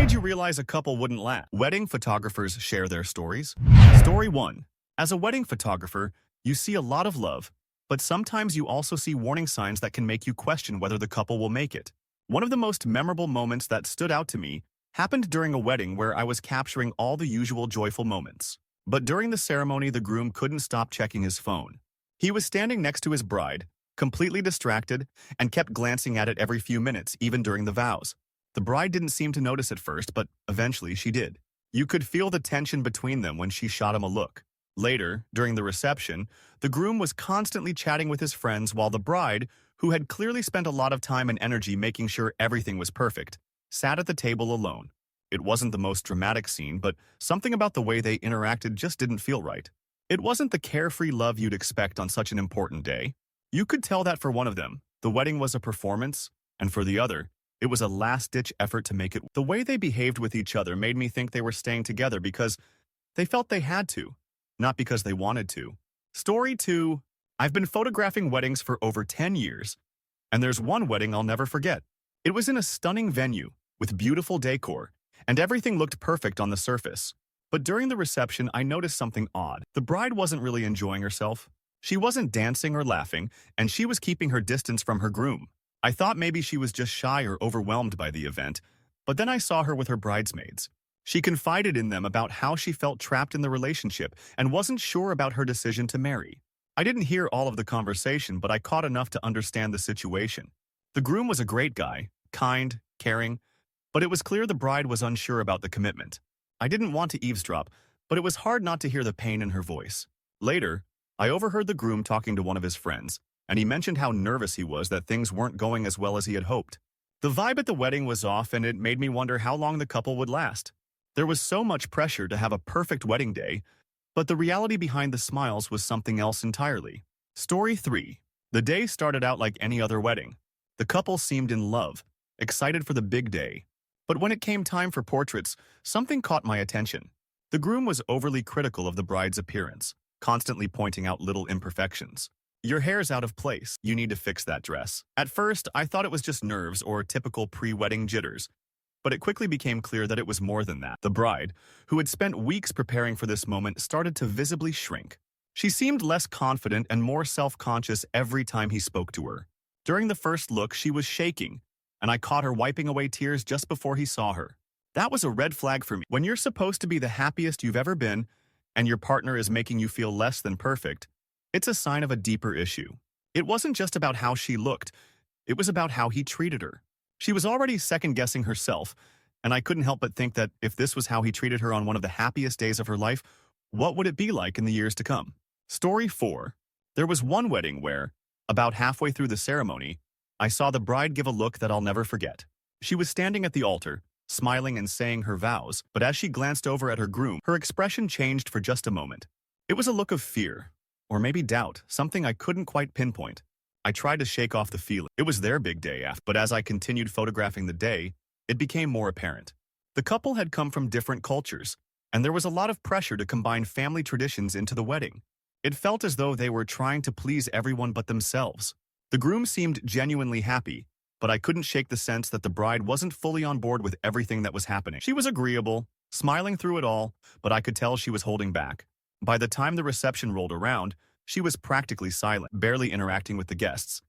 made you realize a couple wouldn't last? Wedding photographers share their stories. Story 1. As a wedding photographer, you see a lot of love, but sometimes you also see warning signs that can make you question whether the couple will make it. One of the most memorable moments that stood out to me happened during a wedding where I was capturing all the usual joyful moments. But during the ceremony, the groom couldn't stop checking his phone. He was standing next to his bride, completely distracted, and kept glancing at it every few minutes, even during the vows. The bride didn't seem to notice at first, but eventually she did. You could feel the tension between them when she shot him a look. Later, during the reception, the groom was constantly chatting with his friends while the bride, who had clearly spent a lot of time and energy making sure everything was perfect, sat at the table alone. It wasn't the most dramatic scene, but something about the way they interacted just didn't feel right. It wasn't the carefree love you'd expect on such an important day. You could tell that for one of them, the wedding was a performance, and for the other, it was a last-ditch effort to make it. The way they behaved with each other made me think they were staying together because they felt they had to, not because they wanted to. Story 2. I've been photographing weddings for over 10 years, and there's one wedding I'll never forget. It was in a stunning venue, with beautiful decor, and everything looked perfect on the surface. But during the reception, I noticed something odd. The bride wasn't really enjoying herself. She wasn't dancing or laughing, and she was keeping her distance from her groom. I thought maybe she was just shy or overwhelmed by the event, but then I saw her with her bridesmaids. She confided in them about how she felt trapped in the relationship and wasn't sure about her decision to marry. I didn't hear all of the conversation, but I caught enough to understand the situation. The groom was a great guy, kind, caring, but it was clear the bride was unsure about the commitment. I didn't want to eavesdrop, but it was hard not to hear the pain in her voice. Later, I overheard the groom talking to one of his friends, and he mentioned how nervous he was that things weren't going as well as he had hoped. The vibe at the wedding was off, and it made me wonder how long the couple would last. There was so much pressure to have a perfect wedding day, but the reality behind the smiles was something else entirely. Story 3. The day started out like any other wedding. The couple seemed in love, excited for the big day. But when it came time for portraits, something caught my attention. The groom was overly critical of the bride's appearance, constantly pointing out little imperfections. Your hair's out of place. You need to fix that dress. At first, I thought it was just nerves or typical pre-wedding jitters, but it quickly became clear that it was more than that. The bride, who had spent weeks preparing for this moment, started to visibly shrink. She seemed less confident and more self-conscious every time he spoke to her. During the first look, she was shaking, and I caught her wiping away tears just before he saw her. That was a red flag for me. When you're supposed to be the happiest you've ever been, and your partner is making you feel less than perfect, it's a sign of a deeper issue. It wasn't just about how she looked, it was about how he treated her. She was already second-guessing herself, and I couldn't help but think that if this was how he treated her on one of the happiest days of her life, what would it be like in the years to come? Story 4. There was one wedding where, about halfway through the ceremony, I saw the bride give a look that I'll never forget. She was standing at the altar, smiling and saying her vows, but as she glanced over at her groom, her expression changed for just a moment. It was a look of fear, or maybe doubt, something I couldn't quite pinpoint. I tried to shake off the feeling. It was their big day after, but as I continued photographing the day, it became more apparent. The couple had come from different cultures, and there was a lot of pressure to combine family traditions into the wedding. It felt as though they were trying to please everyone but themselves. The groom seemed genuinely happy, but I couldn't shake the sense that the bride wasn't fully on board with everything that was happening. She was agreeable, smiling through it all, but I could tell she was holding back. By the time the reception rolled around, she was practically silent, barely interacting with the guests.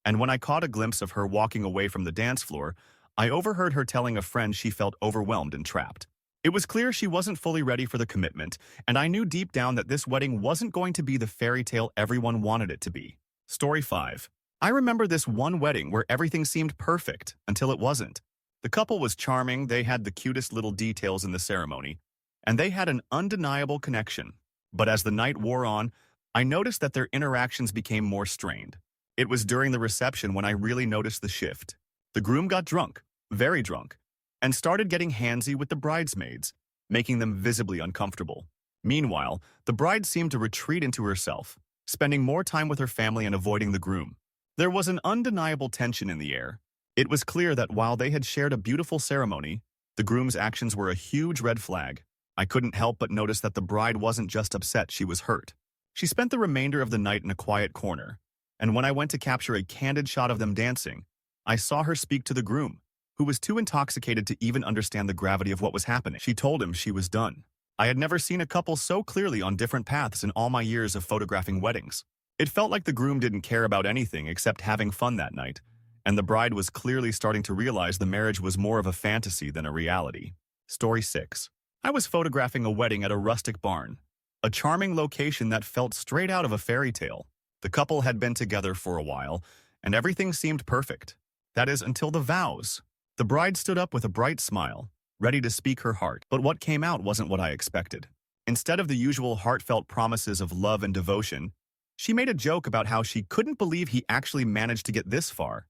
And when I caught a glimpse of her walking away from the dance floor, I overheard her telling a friend she felt overwhelmed and trapped. It was clear she wasn't fully ready for the commitment, and I knew deep down that this wedding wasn't going to be the fairy tale everyone wanted it to be. Story 5. I remember this one wedding where everything seemed perfect until it wasn't. The couple was charming, they had the cutest little details in the ceremony, and they had an undeniable connection. But as the night wore on, I noticed that their interactions became more strained. It was during the reception when I really noticed the shift. The groom got drunk, very drunk, and started getting handsy with the bridesmaids, making them visibly uncomfortable. Meanwhile, the bride seemed to retreat into herself, spending more time with her family and avoiding the groom. There was an undeniable tension in the air. It was clear that while they had shared a beautiful ceremony, the groom's actions were a huge red flag. I couldn't help but notice that the bride wasn't just upset, she was hurt. She spent the remainder of the night in a quiet corner, and when I went to capture a candid shot of them dancing, I saw her speak to the groom, who was too intoxicated to even understand the gravity of what was happening. She told him she was done. I had never seen a couple so clearly on different paths in all my years of photographing weddings. It felt like the groom didn't care about anything except having fun that night, and the bride was clearly starting to realize the marriage was more of a fantasy than a reality. Story 6. I was photographing a wedding at a rustic barn, a charming location that felt straight out of a fairy tale. The couple had been together for a while, and everything seemed perfect. That is, until the vows. The bride stood up with a bright smile, ready to speak her heart, but what came out wasn't what I expected. Instead of the usual heartfelt promises of love and devotion, she made a joke about how she couldn't believe he actually managed to get this far,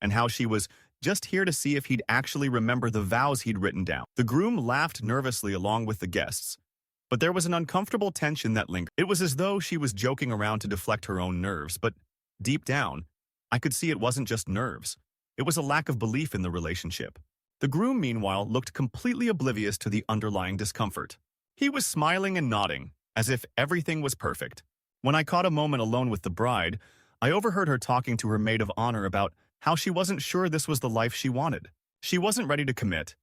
and how she was just here to see if he'd actually remember the vows he'd written down. The groom laughed nervously along with the guests, but there was an uncomfortable tension that lingered. It was as though she was joking around to deflect her own nerves, but deep down, I could see it wasn't just nerves. It was a lack of belief in the relationship. The groom, meanwhile, looked completely oblivious to the underlying discomfort. He was smiling and nodding, as if everything was perfect. When I caught a moment alone with the bride, I overheard her talking to her maid of honor about how she wasn't sure this was the life she wanted. She wasn't ready to commit,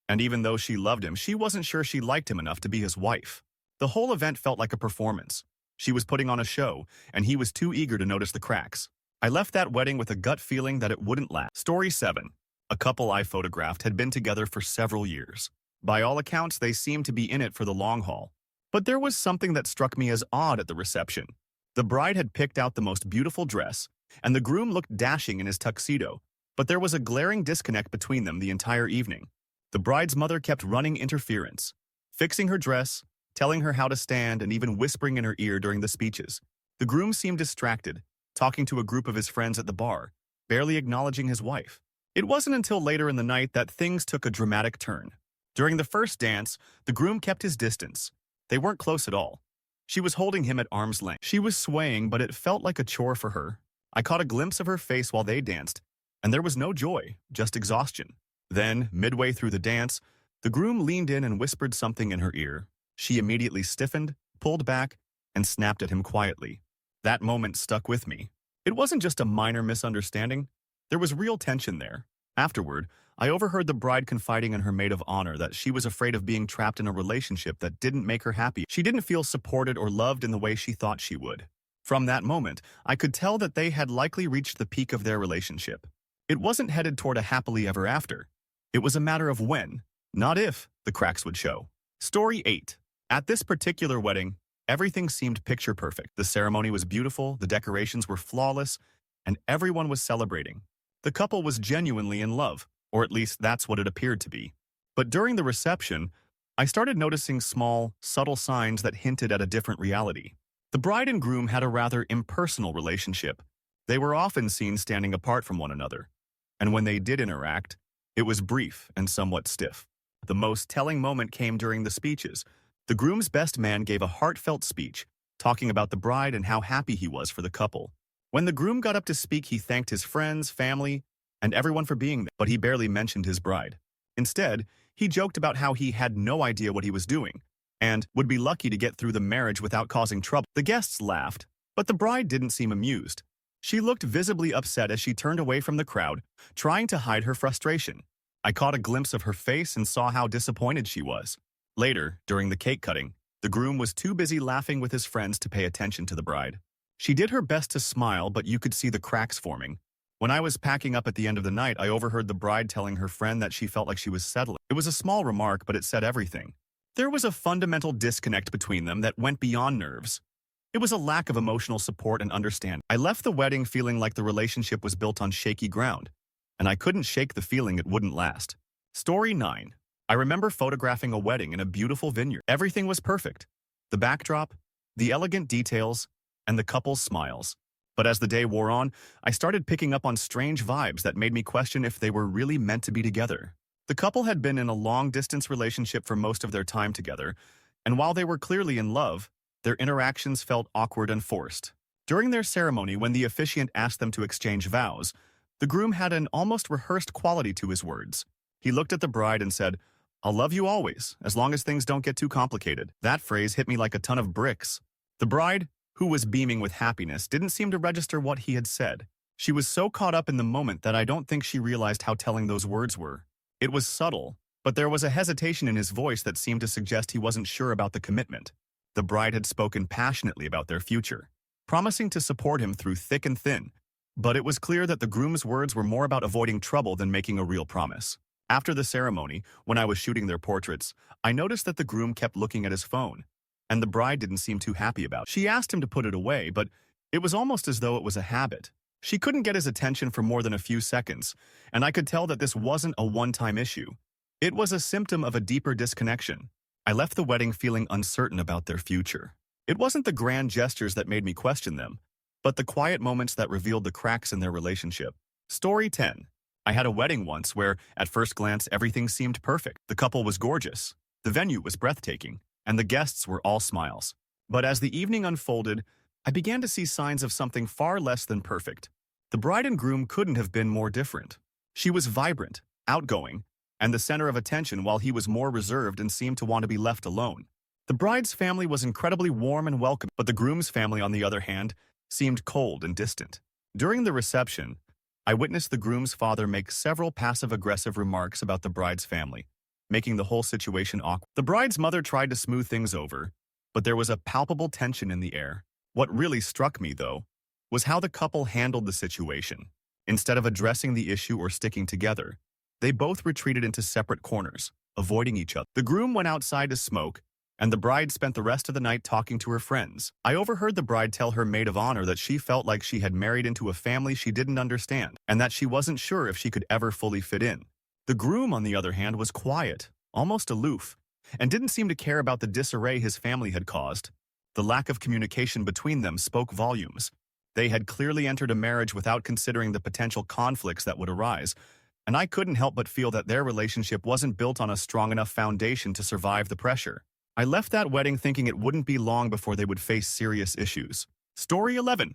and even though she loved him, she wasn't sure she liked him enough to be his wife. The whole event felt like a performance. She was putting on a show, and he was too eager to notice the cracks. I left that wedding with a gut feeling that it wouldn't last. Story 7. A couple I photographed had been together for several years. By all accounts, they seemed to be in it for the long haul. But there was something that struck me as odd at the reception. The bride had picked out the most beautiful dress, and the groom looked dashing in his tuxedo, but there was a glaring disconnect between them the entire evening. The bride's mother kept running interference, fixing her dress, telling her how to stand, and even whispering in her ear during the speeches. The groom seemed distracted, talking to a group of his friends at the bar, barely acknowledging his wife. It wasn't until later in the night that things took a dramatic turn. During the first dance, the groom kept his distance. They weren't close at all. She was holding him at arm's length. She was swaying, but it felt like a chore for her. I caught a glimpse of her face while they danced, and there was no joy, just exhaustion. Then, midway through the dance, the groom leaned in and whispered something in her ear. She immediately stiffened, pulled back, and snapped at him quietly. That moment stuck with me. It wasn't just a minor misunderstanding. There was real tension there. Afterward, I overheard the bride confiding in her maid of honor that she was afraid of being trapped in a relationship that didn't make her happy. She didn't feel supported or loved in the way she thought she would. From that moment, I could tell that they had likely reached the peak of their relationship. It wasn't headed toward a happily ever after. It was a matter of when, not if, the cracks would show. Story 8. At this particular wedding, everything seemed picture perfect. The ceremony was beautiful, the decorations were flawless, and everyone was celebrating. The couple was genuinely in love, or at least that's what it appeared to be. But during the reception, I started noticing small, subtle signs that hinted at a different reality. The bride and groom had a rather impersonal relationship. They were often seen standing apart from one another, and when they did interact, it was brief and somewhat stiff. The most telling moment came during the speeches. The groom's best man gave a heartfelt speech, talking about the bride and how happy he was for the couple. When the groom got up to speak, he thanked his friends, family, and everyone for being there, but he barely mentioned his bride. Instead, he joked about how he had no idea what he was doing, and would be lucky to get through the marriage without causing trouble. The guests laughed, but the bride didn't seem amused. She looked visibly upset as she turned away from the crowd, trying to hide her frustration. I caught a glimpse of her face and saw how disappointed she was. Later, during the cake cutting, the groom was too busy laughing with his friends to pay attention to the bride. She did her best to smile, but you could see the cracks forming. When I was packing up at the end of the night, I overheard the bride telling her friend that she felt like she was settling. It was a small remark, but it said everything. There was a fundamental disconnect between them that went beyond nerves. It was a lack of emotional support and understanding. I left the wedding feeling like the relationship was built on shaky ground, and I couldn't shake the feeling it wouldn't last. Story 9. I remember photographing a wedding in a beautiful vineyard. Everything was perfect. The backdrop, the elegant details, and the couple's smiles. But as the day wore on, I started picking up on strange vibes that made me question if they were really meant to be together. The couple had been in a long-distance relationship for most of their time together, and while they were clearly in love, their interactions felt awkward and forced. During their ceremony, when the officiant asked them to exchange vows, the groom had an almost rehearsed quality to his words. He looked at the bride and said, "I'll love you always, as long as things don't get too complicated." That phrase hit me like a ton of bricks. The bride, who was beaming with happiness, didn't seem to register what he had said. She was so caught up in the moment that I don't think she realized how telling those words were. It was subtle, but there was a hesitation in his voice that seemed to suggest he wasn't sure about the commitment. The bride had spoken passionately about their future, promising to support him through thick and thin, but it was clear that the groom's words were more about avoiding trouble than making a real promise. After the ceremony, when I was shooting their portraits, I noticed that the groom kept looking at his phone, and the bride didn't seem too happy about it. She asked him to put it away, but it was almost as though it was a habit. She couldn't get his attention for more than a few seconds, and I could tell that this wasn't a one-time issue. It was a symptom of a deeper disconnection. I left the wedding feeling uncertain about their future. It wasn't the grand gestures that made me question them, but the quiet moments that revealed the cracks in their relationship. Story 10. I had a wedding once where, at first glance, everything seemed perfect. The couple was gorgeous, the venue was breathtaking, and the guests were all smiles. But as the evening unfolded, I began to see signs of something far less than perfect. The bride and groom couldn't have been more different. She was vibrant, outgoing, and the center of attention, while he was more reserved and seemed to want to be left alone. The bride's family was incredibly warm and welcoming, but the groom's family, on the other hand, seemed cold and distant. During the reception, I witnessed the groom's father make several passive-aggressive remarks about the bride's family, making the whole situation awkward. The bride's mother tried to smooth things over, but there was a palpable tension in the air. What really struck me, though, was how the couple handled the situation. Instead of addressing the issue or sticking together, they both retreated into separate corners, avoiding each other. The groom went outside to smoke, and the bride spent the rest of the night talking to her friends. I overheard the bride tell her maid of honor that she felt like she had married into a family she didn't understand, and that she wasn't sure if she could ever fully fit in. The groom, on the other hand, was quiet, almost aloof, and didn't seem to care about the disarray his family had caused. The lack of communication between them spoke volumes. They had clearly entered a marriage without considering the potential conflicts that would arise, and I couldn't help but feel that their relationship wasn't built on a strong enough foundation to survive the pressure. I left that wedding thinking it wouldn't be long before they would face serious issues. Story 11.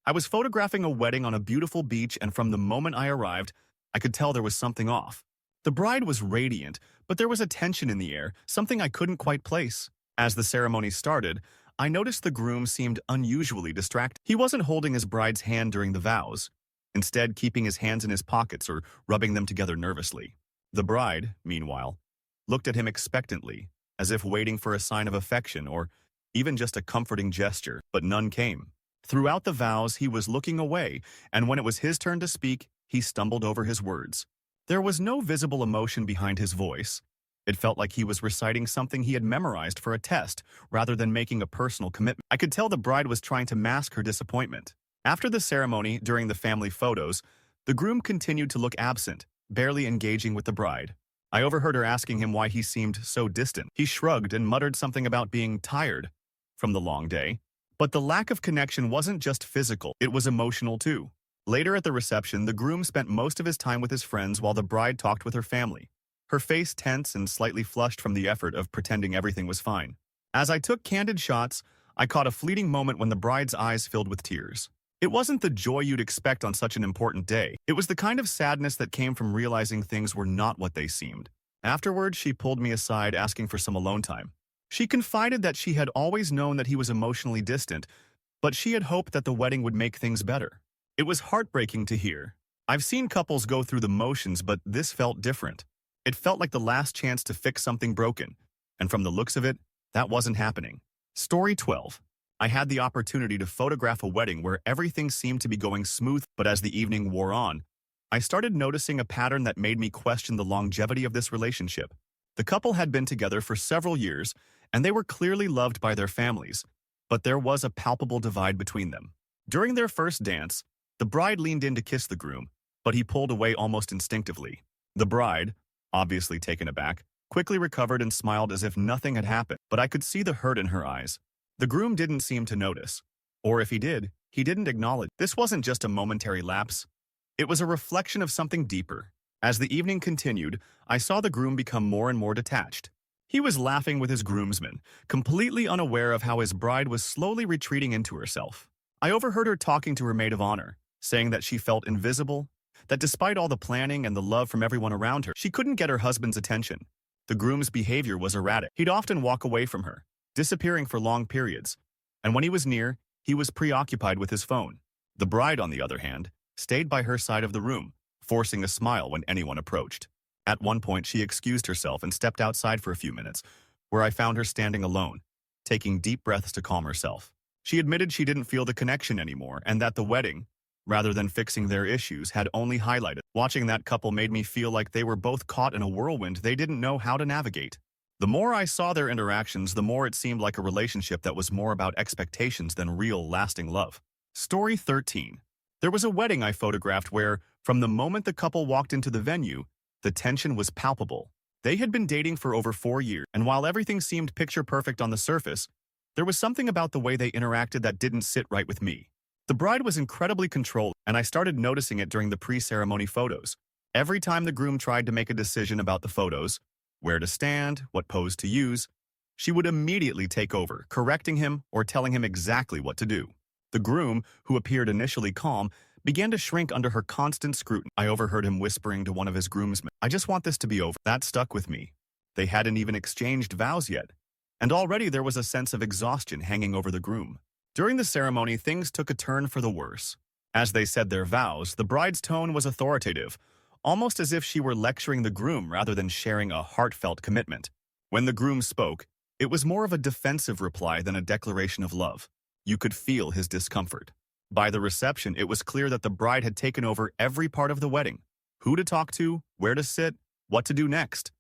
I was photographing a wedding on a beautiful beach, and from the moment I arrived, I could tell there was something off. The bride was radiant, but there was a tension in the air, something I couldn't quite place. As the ceremony started, I noticed the groom seemed unusually distracted. He wasn't holding his bride's hand during the vows, instead keeping his hands in his pockets or rubbing them together nervously. The bride, meanwhile, looked at him expectantly, as if waiting for a sign of affection or even just a comforting gesture, but none came. Throughout the vows, he was looking away, and when it was his turn to speak, he stumbled over his words. There was no visible emotion behind his voice. It felt like he was reciting something he had memorized for a test, rather than making a personal commitment. I could tell the bride was trying to mask her disappointment. After the ceremony, during the family photos, the groom continued to look absent, barely engaging with the bride. I overheard her asking him why he seemed so distant. He shrugged and muttered something about being tired from the long day. But the lack of connection wasn't just physical, it was emotional too. Later at the reception, the groom spent most of his time with his friends while the bride talked with her family, her face tense and slightly flushed from the effort of pretending everything was fine. As I took candid shots, I caught a fleeting moment when the bride's eyes filled with tears. It wasn't the joy you'd expect on such an important day. It was the kind of sadness that came from realizing things were not what they seemed. Afterwards, she pulled me aside, asking for some alone time. She confided that she had always known that he was emotionally distant, but she had hoped that the wedding would make things better. It was heartbreaking to hear. I've seen couples go through the motions, but this felt different. It felt like the last chance to fix something broken, and from the looks of it, that wasn't happening. Story 12. I had the opportunity to photograph a wedding where everything seemed to be going smooth, but as the evening wore on, I started noticing a pattern that made me question the longevity of this relationship. The couple had been together for several years, and they were clearly loved by their families, but there was a palpable divide between them. During their first dance, the bride leaned in to kiss the groom, but he pulled away almost instinctively. The bride, obviously taken aback, quickly recovered and smiled as if nothing had happened, but I could see the hurt in her eyes. The groom didn't seem to notice, or if he didn't acknowledge. This wasn't just a momentary lapse. It was a reflection of something deeper. As the evening continued, I saw the groom become more and more detached. He was laughing with his groomsmen, completely unaware of how his bride was slowly retreating into herself. I overheard her talking to her maid of honor, saying that she felt invisible, that despite all the planning and the love from everyone around her, she couldn't get her husband's attention. The groom's behavior was erratic. He'd often walk away from her, disappearing for long periods, and when he was near, he was preoccupied with his phone. The bride, on the other hand, stayed by her side of the room, forcing a smile when anyone approached. At one point, she excused herself and stepped outside for a few minutes, where I found her standing alone, taking deep breaths to calm herself. She admitted she didn't feel the connection anymore and that the wedding, rather than fixing their issues, had only highlighted. Watching that couple made me feel like they were both caught in a whirlwind they didn't know how to navigate. The more I saw their interactions, the more it seemed like a relationship that was more about expectations than real, lasting love. Story 13. There was a wedding I photographed where, from the moment the couple walked into the venue, the tension was palpable. They had been dating for over 4 years, and while everything seemed picture perfect on the surface, there was something about the way they interacted that didn't sit right with me. The bride was incredibly controlled, and I started noticing it during the pre-ceremony photos. Every time the groom tried to make a decision about the photos, where to stand, what pose to use, she would immediately take over, correcting him or telling him exactly what to do. The groom, who appeared initially calm, began to shrink under her constant scrutiny. I overheard him whispering to one of his groomsmen, "I just want this to be over." That stuck with me. They hadn't even exchanged vows yet, and already there was a sense of exhaustion hanging over the groom. During the ceremony, things took a turn for the worse. As they said their vows, the bride's tone was authoritative, almost as if she were lecturing the groom rather than sharing a heartfelt commitment. When the groom spoke, it was more of a defensive reply than a declaration of love. You could feel his discomfort. By the reception, it was clear that the bride had taken over every part of the wedding: who to talk to, where to sit, what to do next.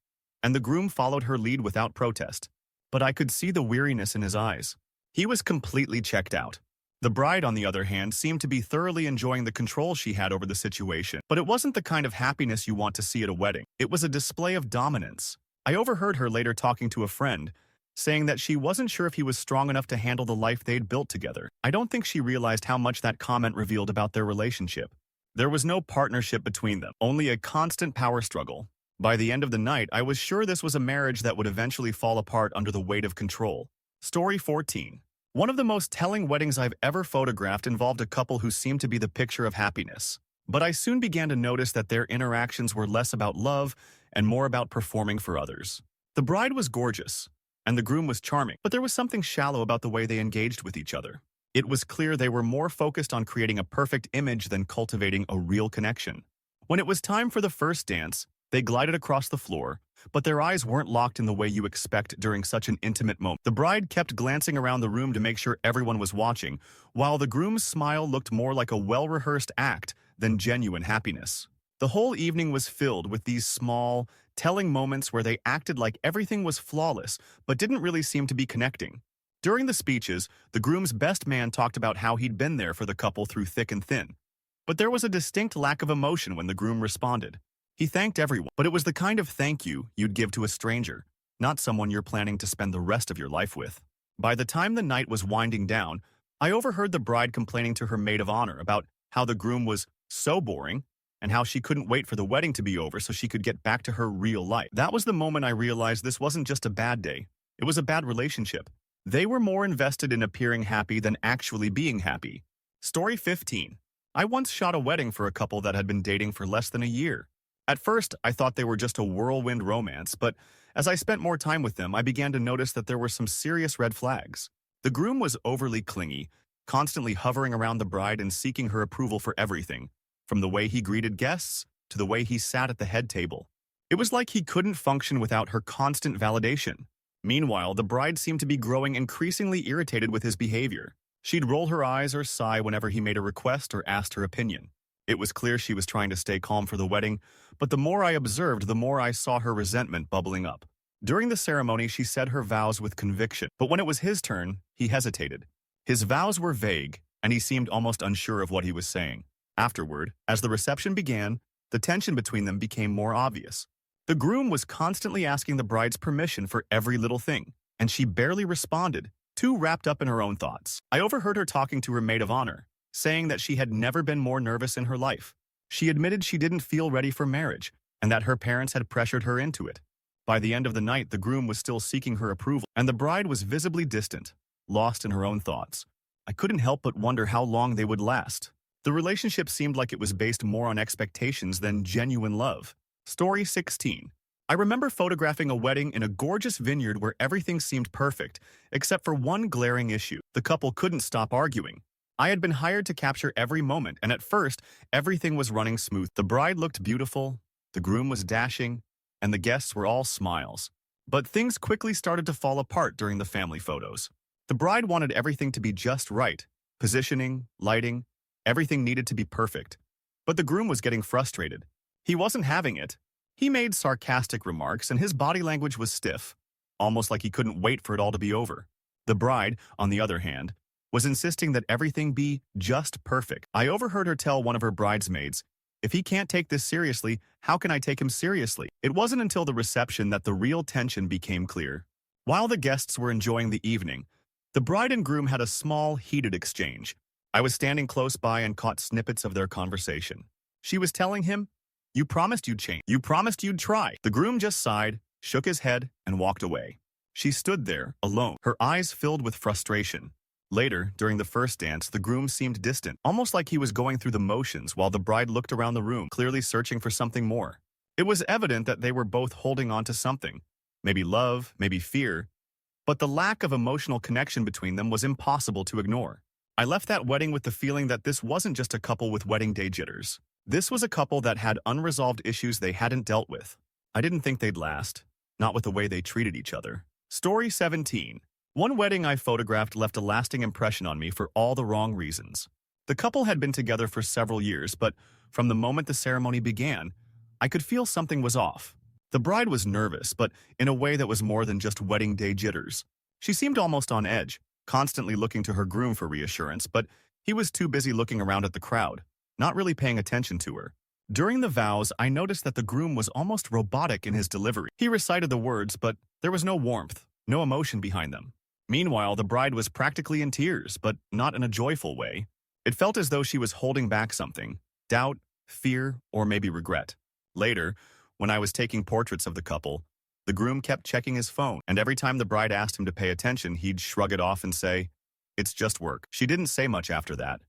And the groom followed her lead without protest. But I could see the weariness in his eyes. He was completely checked out. The bride, on the other hand, seemed to be thoroughly enjoying the control she had over the situation. But it wasn't the kind of happiness you want to see at a wedding. It was a display of dominance. I overheard her later talking to a friend, saying that she wasn't sure if he was strong enough to handle the life they'd built together. I don't think she realized how much that comment revealed about their relationship. There was no partnership between them, only a constant power struggle. By the end of the night, I was sure this was a marriage that would eventually fall apart under the weight of control. Story 14. One of the most telling weddings I've ever photographed involved a couple who seemed to be the picture of happiness. But I soon began to notice that their interactions were less about love and more about performing for others. The bride was gorgeous, and the groom was charming, but there was something shallow about the way they engaged with each other. It was clear they were more focused on creating a perfect image than cultivating a real connection. When it was time for the first dance, they glided across the floor, but their eyes weren't locked in the way you expect during such an intimate moment. The bride kept glancing around the room to make sure everyone was watching, while the groom's smile looked more like a well-rehearsed act than genuine happiness. The whole evening was filled with these small, telling moments where they acted like everything was flawless, but didn't really seem to be connecting. During the speeches, the groom's best man talked about how he'd been there for the couple through thick and thin. But there was a distinct lack of emotion when the groom responded. He thanked everyone, but it was the kind of thank you you'd give to a stranger, not someone you're planning to spend the rest of your life with. By the time the night was winding down, I overheard the bride complaining to her maid of honor about how the groom was so boring and how she couldn't wait for the wedding to be over so she could get back to her real life. That was the moment I realized this wasn't just a bad day. It was a bad relationship. They were more invested in appearing happy than actually being happy. Story 15. I once shot a wedding for a couple that had been dating for less than a year. At first, I thought they were just a whirlwind romance, but as I spent more time with them, I began to notice that there were some serious red flags. The groom was overly clingy, constantly hovering around the bride and seeking her approval for everything, from the way he greeted guests to the way he sat at the head table. It was like he couldn't function without her constant validation. Meanwhile, the bride seemed to be growing increasingly irritated with his behavior. She'd roll her eyes or sigh whenever he made a request or asked her opinion. It was clear she was trying to stay calm for the wedding, but the more I observed, the more I saw her resentment bubbling up. During the ceremony, she said her vows with conviction, but when it was his turn, he hesitated. His vows were vague, and he seemed almost unsure of what he was saying. Afterward, as the reception began, the tension between them became more obvious. The groom was constantly asking the bride's permission for every little thing, and she barely responded, too wrapped up in her own thoughts. I overheard her talking to her maid of honor, saying that she had never been more nervous in her life. She admitted she didn't feel ready for marriage, and that her parents had pressured her into it. By the end of the night, the groom was still seeking her approval, and the bride was visibly distant, lost in her own thoughts. I couldn't help but wonder how long they would last. The relationship seemed like it was based more on expectations than genuine love. Story 16. I remember photographing a wedding in a gorgeous vineyard where everything seemed perfect, except for one glaring issue. The couple couldn't stop arguing. I had been hired to capture every moment, and at first, everything was running smooth. The bride looked beautiful, the groom was dashing, and the guests were all smiles. But things quickly started to fall apart during the family photos. The bride wanted everything to be just right. Positioning, lighting, everything needed to be perfect. But the groom was getting frustrated. He wasn't having it. He made sarcastic remarks, and his body language was stiff, almost like he couldn't wait for it all to be over. The bride, on the other hand, was insisting that everything be just perfect. I overheard her tell one of her bridesmaids, "If he can't take this seriously, how can I take him seriously?" It wasn't until the reception that the real tension became clear. While the guests were enjoying the evening, the bride and groom had a small, heated exchange. I was standing close by and caught snippets of their conversation. She was telling him, "You promised you'd change. You promised you'd try." The groom just sighed, shook his head, and walked away. She stood there, alone, her eyes filled with frustration. Later, during the first dance, the groom seemed distant, almost like he was going through the motions while the bride looked around the room, clearly searching for something more. It was evident that they were both holding on to something, maybe love, maybe fear, but the lack of emotional connection between them was impossible to ignore. I left that wedding with the feeling that this wasn't just a couple with wedding day jitters. This was a couple that had unresolved issues they hadn't dealt with. I didn't think they'd last, not with the way they treated each other. Story 17. One wedding I photographed left a lasting impression on me for all the wrong reasons. The couple had been together for several years, but from the moment the ceremony began, I could feel something was off. The bride was nervous, but in a way that was more than just wedding day jitters. She seemed almost on edge, constantly looking to her groom for reassurance, but he was too busy looking around at the crowd, not really paying attention to her. During the vows, I noticed that the groom was almost robotic in his delivery. He recited the words, but there was no warmth, no emotion behind them. Meanwhile, the bride was practically in tears, but not in a joyful way. It felt as though she was holding back something, doubt, fear, or maybe regret. Later, when I was taking portraits of the couple, the groom kept checking his phone, and every time the bride asked him to pay attention, he'd shrug it off and say, "It's just work." She didn't say much after that,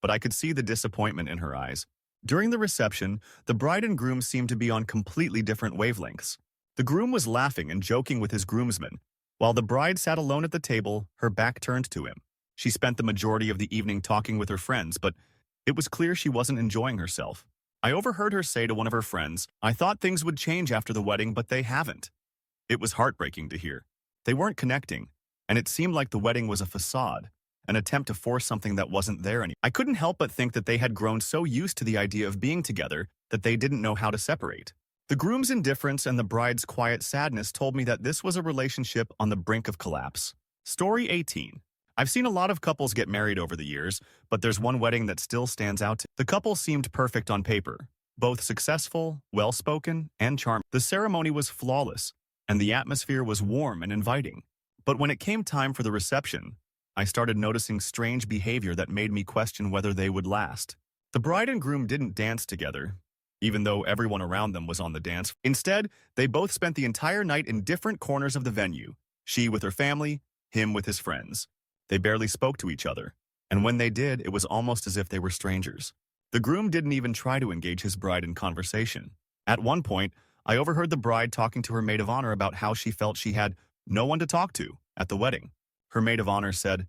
but I could see the disappointment in her eyes. During the reception, the bride and groom seemed to be on completely different wavelengths. The groom was laughing and joking with his groomsmen, while the bride sat alone at the table, her back turned to him. She spent the majority of the evening talking with her friends, but it was clear she wasn't enjoying herself. I overheard her say to one of her friends, "I thought things would change after the wedding, but they haven't." It was heartbreaking to hear. They weren't connecting, and it seemed like the wedding was a facade, an attempt to force something that wasn't there anymore. I couldn't help but think that they had grown so used to the idea of being together that they didn't know how to separate. The groom's indifference and the bride's quiet sadness told me that this was a relationship on the brink of collapse. Story 18. I've seen a lot of couples get married over the years, but there's one wedding that still stands out. The couple seemed perfect on paper, both successful, well-spoken, and charming. The ceremony was flawless, and the atmosphere was warm and inviting. But when it came time for the reception, I started noticing strange behavior that made me question whether they would last. The bride and groom didn't dance together, even though everyone around them was on the dance. Instead, they both spent the entire night in different corners of the venue, she with her family, him with his friends. They barely spoke to each other, and when they did, it was almost as if they were strangers. The groom didn't even try to engage his bride in conversation. At one point, I overheard the bride talking to her maid of honor about how she felt she had no one to talk to at the wedding. Her maid of honor said,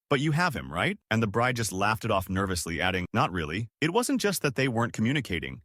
"But you have him, right?" And the bride just laughed it off nervously, adding, "Not really." It wasn't just that they weren't communicating.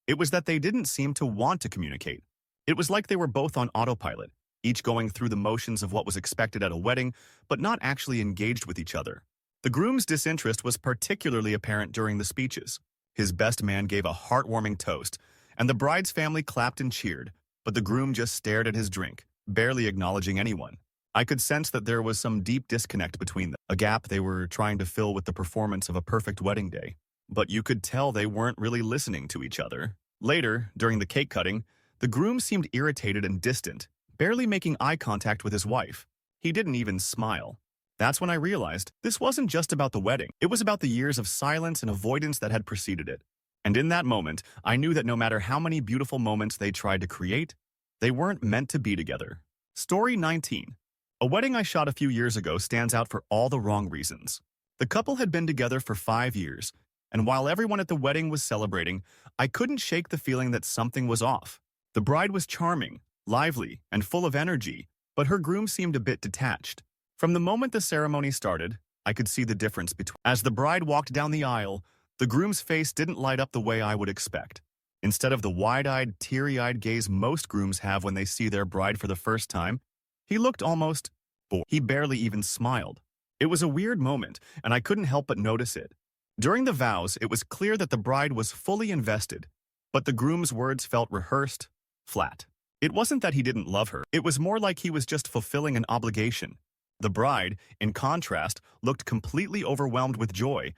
It was that they didn't seem to want to communicate. It was like they were both on autopilot, each going through the motions of what was expected at a wedding, but not actually engaged with each other. The groom's disinterest was particularly apparent during the speeches. His best man gave a heartwarming toast, and the bride's family clapped and cheered, but the groom just stared at his drink, barely acknowledging anyone. I could sense that there was some deep disconnect between them, a gap they were trying to fill with the performance of a perfect wedding day. But you could tell they weren't really listening to each other. Later, during the cake cutting, the groom seemed irritated and distant, barely making eye contact with his wife. He didn't even smile. That's when I realized this wasn't just about the wedding. It was about the years of silence and avoidance that had preceded it. And in that moment, I knew that no matter how many beautiful moments they tried to create, they weren't meant to be together. Story 19. A wedding I shot a few years ago stands out for all the wrong reasons. The couple had been together for 5 years, and while everyone at the wedding was celebrating, I couldn't shake the feeling that something was off. The bride was charming, lively, and full of energy, but her groom seemed a bit detached. From the moment the ceremony started, I could see the difference between. As the bride walked down the aisle, the groom's face didn't light up the way I would expect. Instead of the wide-eyed, teary-eyed gaze most grooms have when they see their bride for the first time, he looked almost bored. He barely even smiled. It was a weird moment, and I couldn't help but notice it. During the vows, it was clear that the bride was fully invested, but the groom's words felt rehearsed, flat. It wasn't that he didn't love her. It was more like he was just fulfilling an obligation. The bride, in contrast, looked completely overwhelmed with joy,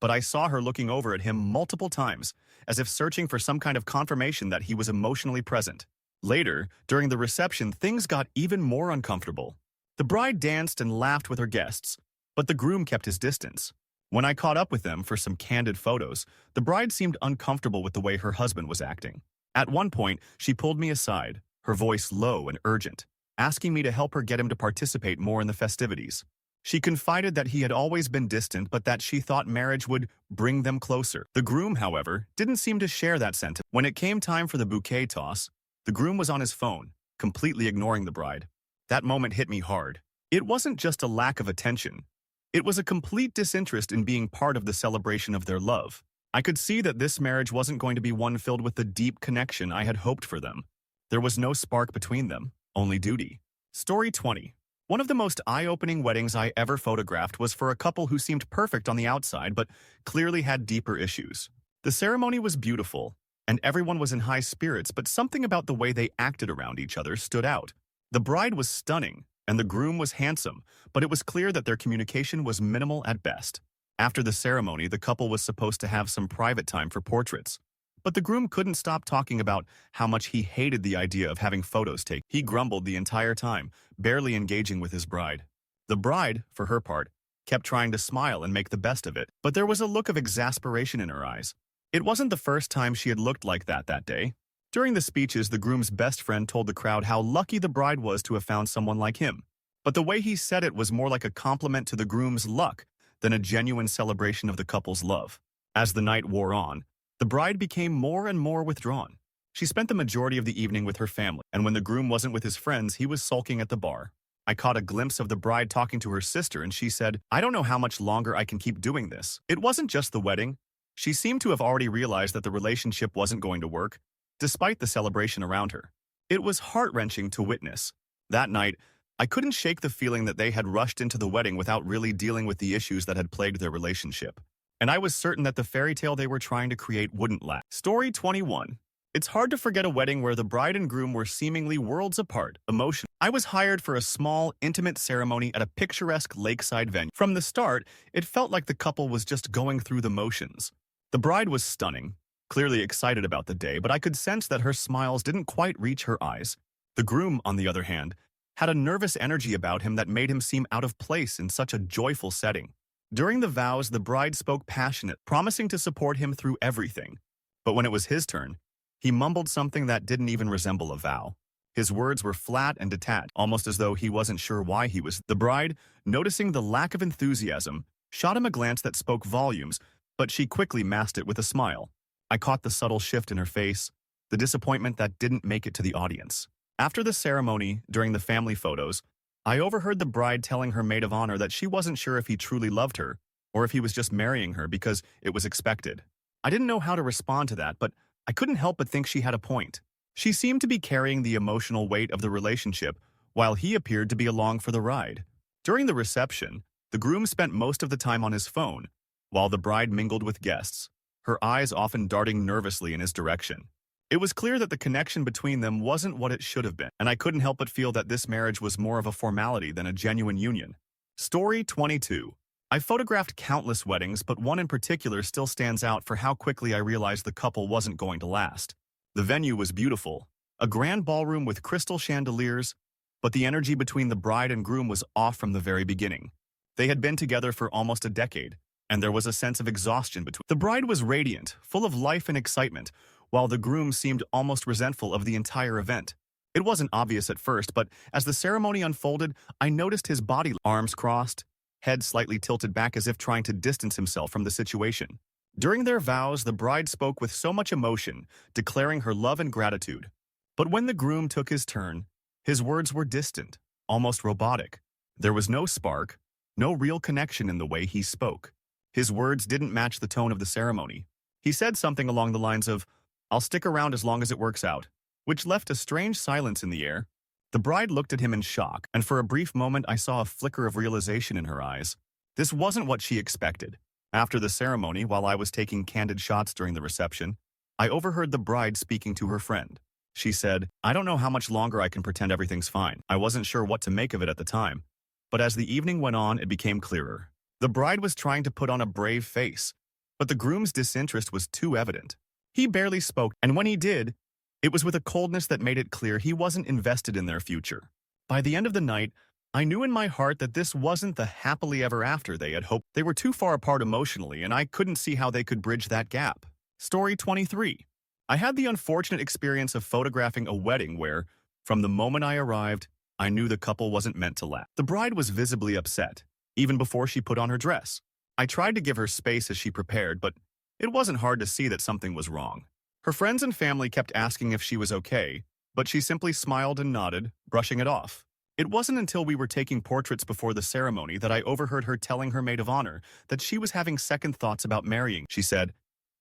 but I saw her looking over at him multiple times, as if searching for some kind of confirmation that he was emotionally present. Later, during the reception, things got even more uncomfortable. The bride danced and laughed with her guests, but the groom kept his distance. When I caught up with them for some candid photos, the bride seemed uncomfortable with the way her husband was acting. At one point, she pulled me aside, her voice low and urgent, asking me to help her get him to participate more in the festivities. She confided that he had always been distant, but that she thought marriage would bring them closer. The groom, however, didn't seem to share that sentiment. When it came time for the bouquet toss, the groom was on his phone, completely ignoring the bride. That moment hit me hard. It wasn't just a lack of attention. It was a complete disinterest in being part of the celebration of their love. I could see that this marriage wasn't going to be one filled with the deep connection I had hoped for them. There was no spark between them, only duty. Story 20. One of the most eye-opening weddings I ever photographed was for a couple who seemed perfect on the outside but clearly had deeper issues. The ceremony was beautiful, and everyone was in high spirits, but something about the way they acted around each other stood out. The bride was stunning, and the groom was handsome, but it was clear that their communication was minimal at best. After the ceremony, the couple was supposed to have some private time for portraits. But the groom couldn't stop talking about how much he hated the idea of having photos taken. He grumbled the entire time, barely engaging with his bride. The bride, for her part, kept trying to smile and make the best of it, but there was a look of exasperation in her eyes. It wasn't the first time she had looked like that day. During the speeches, the groom's best friend told the crowd how lucky the bride was to have found someone like him. But the way he said it was more like a compliment to the groom's luck than a genuine celebration of the couple's love. As the night wore on, the bride became more and more withdrawn. She spent the majority of the evening with her family, and when the groom wasn't with his friends, he was sulking at the bar. I caught a glimpse of the bride talking to her sister, and she said, "I don't know how much longer I can keep doing this." It wasn't just the wedding. She seemed to have already realized that the relationship wasn't going to work, despite the celebration around her. It was heart-wrenching to witness. That night, I couldn't shake the feeling that they had rushed into the wedding without really dealing with the issues that had plagued their relationship. And I was certain that the fairy tale they were trying to create wouldn't last. Story 21. It's hard to forget a wedding where the bride and groom were seemingly worlds apart, emotionally. I was hired for a small, intimate ceremony at a picturesque lakeside venue. From the start, it felt like the couple was just going through the motions. The bride was stunning, clearly excited about the day, but I could sense that her smiles didn't quite reach her eyes. The groom, on the other hand, had a nervous energy about him that made him seem out of place in such a joyful setting. During the vows, the bride spoke passionate, promising to support him through everything. But when it was his turn, he mumbled something that didn't even resemble a vow. His words were flat and detached, almost as though he wasn't sure why he was. The bride, noticing the lack of enthusiasm, shot him a glance that spoke volumes, but she quickly masked it with a smile. I caught the subtle shift in her face, the disappointment that didn't make it to the audience. After the ceremony, during the family photos, I overheard the bride telling her maid of honor that she wasn't sure if he truly loved her, or if he was just marrying her because it was expected. I didn't know how to respond to that, but I couldn't help but think she had a point. She seemed to be carrying the emotional weight of the relationship, while he appeared to be along for the ride. During the reception, the groom spent most of the time on his phone, while the bride mingled with guests, her eyes often darting nervously in his direction. It was clear that the connection between them wasn't what it should have been, and I couldn't help but feel that this marriage was more of a formality than a genuine union. Story 22. I photographed countless weddings, but one in particular still stands out for how quickly I realized the couple wasn't going to last. The venue was beautiful, a grand ballroom with crystal chandeliers, but the energy between the bride and groom was off from the very beginning. They had been together for almost a decade, and there was a sense of exhaustion between. The bride was radiant, full of life and excitement, while the groom seemed almost resentful of the entire event. It wasn't obvious at first, but as the ceremony unfolded, I noticed his body, arms crossed, head slightly tilted back as if trying to distance himself from the situation. During their vows, the bride spoke with so much emotion, declaring her love and gratitude. But when the groom took his turn, his words were distant, almost robotic. There was no spark, No real connection in the way he spoke. His words didn't match the tone of the ceremony. He said something along the lines of, "I'll stick around as long as it works out," which left a strange silence in the air. The bride looked at him in shock, and for a brief moment I saw a flicker of realization in her eyes. This wasn't what she expected. After the ceremony, while I was taking candid shots during the reception, I overheard the bride speaking to her friend. She said, "I don't know how much longer I can pretend everything's fine." I wasn't sure what to make of it at the time, but as the evening went on, it became clearer. The bride was trying to put on a brave face, but the groom's disinterest was too evident. He barely spoke, and when he did, it was with a coldness that made it clear he wasn't invested in their future. By the end of the night, I knew in my heart that this wasn't the happily ever after they had hoped. They were too far apart emotionally, and I couldn't see how they could bridge that gap. Story 23. I had the unfortunate experience of photographing a wedding where, from the moment I arrived, I knew the couple wasn't meant to last. The bride was visibly upset, even before she put on her dress. I tried to give her space as she prepared, but it wasn't hard to see that something was wrong. Her friends and family kept asking if she was okay, but she simply smiled and nodded, brushing it off. It wasn't until we were taking portraits before the ceremony that I overheard her telling her maid of honor that she was having second thoughts about marrying. She said,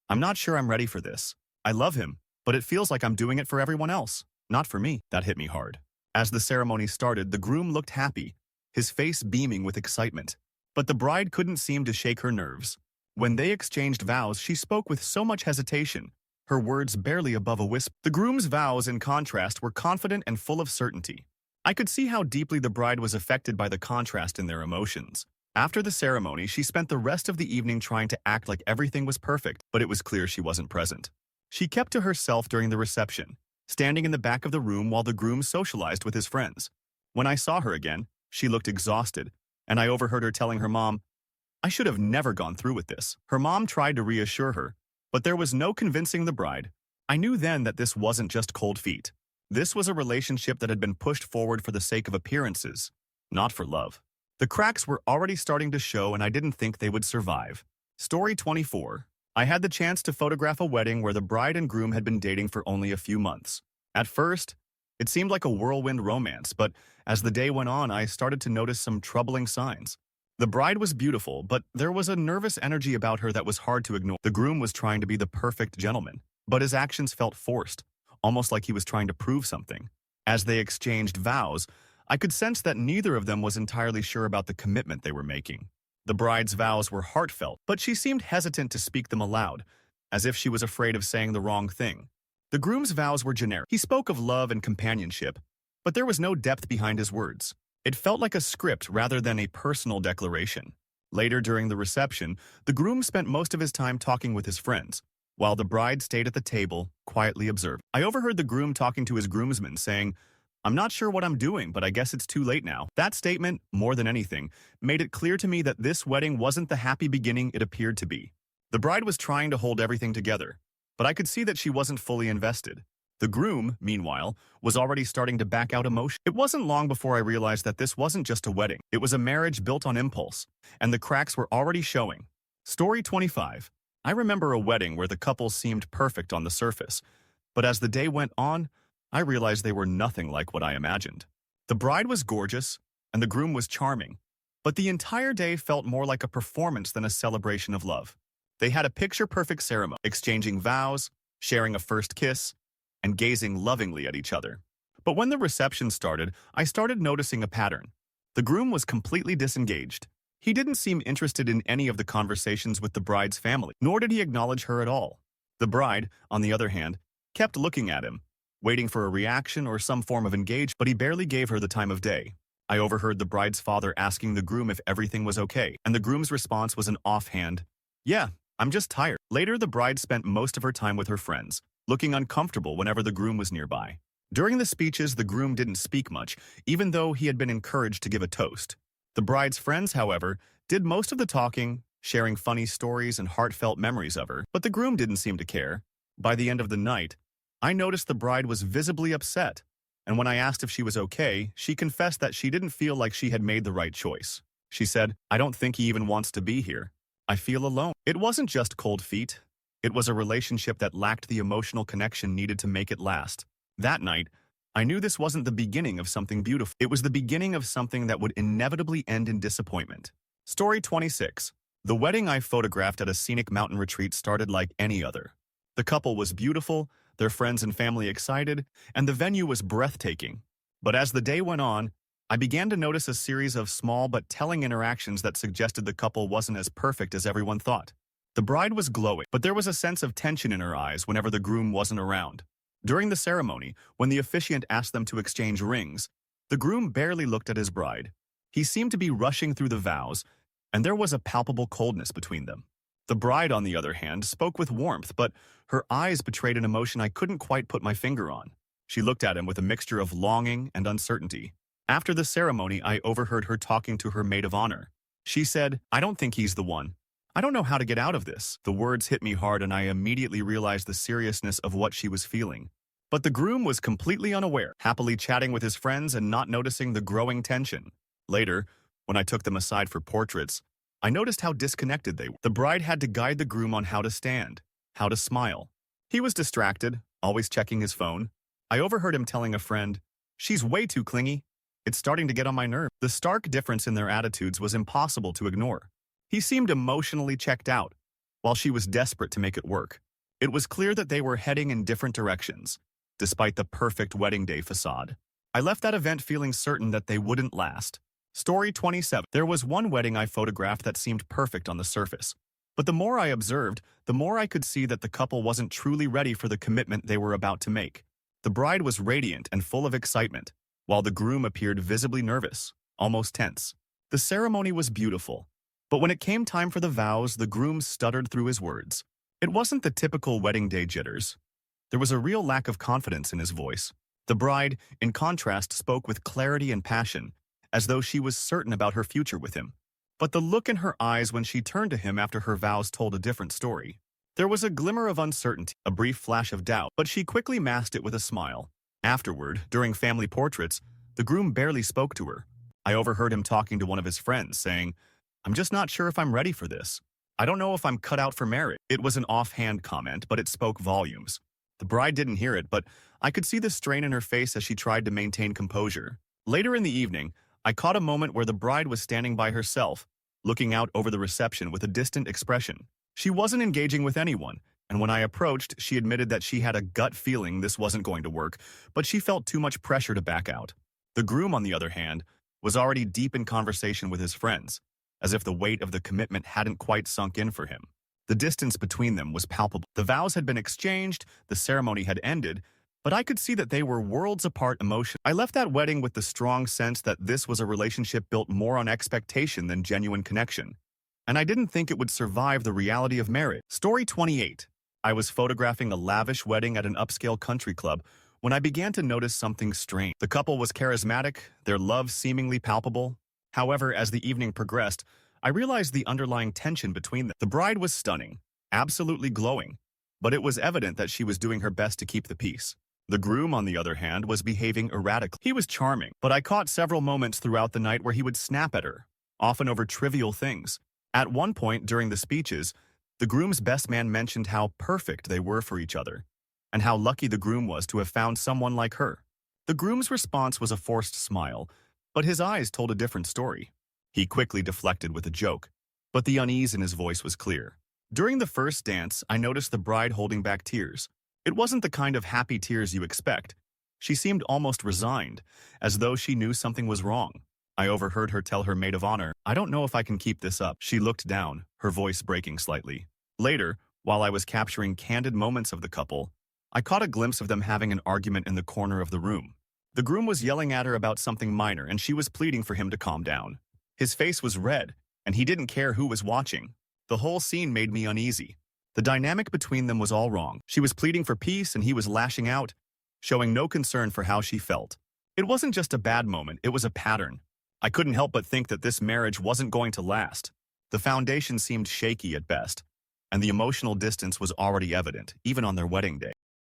"I'm not sure I'm ready for this. I love him, but it feels like I'm doing it for everyone else, not for me." That hit me hard. As the ceremony started, the groom looked happy, his face beaming with excitement. But the bride couldn't seem to shake her nerves. When they exchanged vows, she spoke with so much hesitation, her words barely above a whisper. The groom's vows, in contrast, were confident and full of certainty. I could see how deeply the bride was affected by the contrast in their emotions. After the ceremony, she spent the rest of the evening trying to act like everything was perfect, but it was clear she wasn't present. She kept to herself during the reception, standing in the back of the room while the groom socialized with his friends. When I saw her again, she looked exhausted, and I overheard her telling her mom, "I should have never gone through with this." Her mom tried to reassure her, but there was no convincing the bride. I knew then that this wasn't just cold feet. This was a relationship that had been pushed forward for the sake of appearances, not for love. The cracks were already starting to show, and I didn't think they would survive. Story 24. I had the chance to photograph a wedding where the bride and groom had been dating for only a few months. At first, it seemed like a whirlwind romance, but as the day went on, I started to notice some troubling signs. The bride was beautiful, but there was a nervous energy about her that was hard to ignore. The groom was trying to be the perfect gentleman, but his actions felt forced, almost like he was trying to prove something. As they exchanged vows, I could sense that neither of them was entirely sure about the commitment they were making. The bride's vows were heartfelt, but she seemed hesitant to speak them aloud, as if she was afraid of saying the wrong thing. The groom's vows were generic. He spoke of love and companionship, but there was no depth behind his words. It felt like a script rather than a personal declaration. Later during the reception, the groom spent most of his time talking with his friends, while the bride stayed at the table, quietly observing. I overheard the groom talking to his groomsmen, saying, "I'm not sure what I'm doing, but I guess it's too late now." That statement, more than anything, made it clear to me that this wedding wasn't the happy beginning it appeared to be. The bride was trying to hold everything together, but I could see that she wasn't fully invested. The groom, meanwhile, was already starting to back out emotion. It wasn't long before I realized that this wasn't just a wedding. It was a marriage built on impulse, and the cracks were already showing. Story 25. I remember a wedding where the couple seemed perfect on the surface, but as the day went on, I realized they were nothing like what I imagined. The bride was gorgeous, and the groom was charming, but the entire day felt more like a performance than a celebration of love. They had a picture-perfect ceremony, exchanging vows, sharing a first kiss, and gazing lovingly at each other. But when the reception started, I started noticing a pattern. The groom was completely disengaged. He didn't seem interested in any of the conversations with the bride's family, nor did he acknowledge her at all. The bride, on the other hand, kept looking at him, waiting for a reaction or some form of engagement, but he barely gave her the time of day. I overheard the bride's father asking the groom if everything was okay, and the groom's response was an offhand, "Yeah, I'm just tired." Later, the bride spent most of her time with her friends, looking uncomfortable whenever the groom was nearby. During the speeches, the groom didn't speak much, even though he had been encouraged to give a toast. The bride's friends, however, did most of the talking, sharing funny stories and heartfelt memories of her, but the groom didn't seem to care. By the end of the night, I noticed the bride was visibly upset, and when I asked if she was okay, she confessed that she didn't feel like she had made the right choice. She said, "I don't think he even wants to be here. I feel alone." It wasn't just cold feet. It was a relationship that lacked the emotional connection needed to make it last. That night, I knew this wasn't the beginning of something beautiful. It was the beginning of something that would inevitably end in disappointment. Story 26. The wedding I photographed at a scenic mountain retreat started like any other. The couple was beautiful, their friends and family excited, and the venue was breathtaking. But as the day went on, I began to notice a series of small but telling interactions that suggested the couple wasn't as perfect as everyone thought. The bride was glowing, but there was a sense of tension in her eyes whenever the groom wasn't around. During the ceremony, when the officiant asked them to exchange rings, the groom barely looked at his bride. He seemed to be rushing through the vows, and there was a palpable coldness between them. The bride, on the other hand, spoke with warmth, but her eyes betrayed an emotion I couldn't quite put my finger on. She looked at him with a mixture of longing and uncertainty. After the ceremony, I overheard her talking to her maid of honor. She said, "I don't think he's the one. I don't know how to get out of this." The words hit me hard and I immediately realized the seriousness of what she was feeling. But the groom was completely unaware, happily chatting with his friends and not noticing the growing tension. Later, when I took them aside for portraits, I noticed how disconnected they were. The bride had to guide the groom on how to stand, how to smile. He was distracted, always checking his phone. I overheard him telling a friend, "She's way too clingy. It's starting to get on my nerves." The stark difference in their attitudes was impossible to ignore. He seemed emotionally checked out, while she was desperate to make it work. It was clear that they were heading in different directions, despite the perfect wedding day facade. I left that event feeling certain that they wouldn't last. Story 27. There was one wedding I photographed that seemed perfect on the surface. But the more I observed, the more I could see that the couple wasn't truly ready for the commitment they were about to make. The bride was radiant and full of excitement, while the groom appeared visibly nervous, almost tense. The ceremony was beautiful, but when it came time for the vows, the groom stuttered through his words. It wasn't the typical wedding day jitters. There was a real lack of confidence in his voice. The bride, in contrast, spoke with clarity and passion, as though she was certain about her future with him. But the look in her eyes when she turned to him after her vows told a different story. There was a glimmer of uncertainty, a brief flash of doubt, but she quickly masked it with a smile. Afterward, during family portraits, the groom barely spoke to her. I overheard him talking to one of his friends, saying, "I'm just not sure if I'm ready for this. I don't know if I'm cut out for marriage." It was an offhand comment, but it spoke volumes. The bride didn't hear it, but I could see the strain in her face as she tried to maintain composure. Later in the evening, I caught a moment where the bride was standing by herself, looking out over the reception with a distant expression. She wasn't engaging with anyone, and when I approached, she admitted that she had a gut feeling this wasn't going to work, but she felt too much pressure to back out. The groom, on the other hand, was already deep in conversation with his friends, as if the weight of the commitment hadn't quite sunk in for him. The distance between them was palpable. The vows had been exchanged, the ceremony had ended, but I could see that they were worlds apart emotionally. I left that wedding with the strong sense that this was a relationship built more on expectation than genuine connection. And I didn't think it would survive the reality of marriage. Story 28. I was photographing a lavish wedding at an upscale country club when I began to notice something strange. The couple was charismatic, their love seemingly palpable. However, as the evening progressed, I realized the underlying tension between them. The bride was stunning, absolutely glowing, but it was evident that she was doing her best to keep the peace. The groom, on the other hand, was behaving erratically. He was charming, but I caught several moments throughout the night where he would snap at her, often over trivial things. At one point during the speeches, the groom's best man mentioned how perfect they were for each other, and how lucky the groom was to have found someone like her. The groom's response was a forced smile, but his eyes told a different story. He quickly deflected with a joke, but the unease in his voice was clear. During the first dance, I noticed the bride holding back tears. It wasn't the kind of happy tears you expect. She seemed almost resigned, as though she knew something was wrong. I overheard her tell her maid of honor, "I don't know if I can keep this up." She looked down, her voice breaking slightly. Later, while I was capturing candid moments of the couple, I caught a glimpse of them having an argument in the corner of the room. The groom was yelling at her about something minor, and she was pleading for him to calm down. His face was red, and he didn't care who was watching. The whole scene made me uneasy. The dynamic between them was all wrong. She was pleading for peace, and he was lashing out, showing no concern for how she felt. It wasn't just a bad moment, it was a pattern. I couldn't help but think that this marriage wasn't going to last. The foundation seemed shaky at best, and the emotional distance was already evident, even on their wedding day.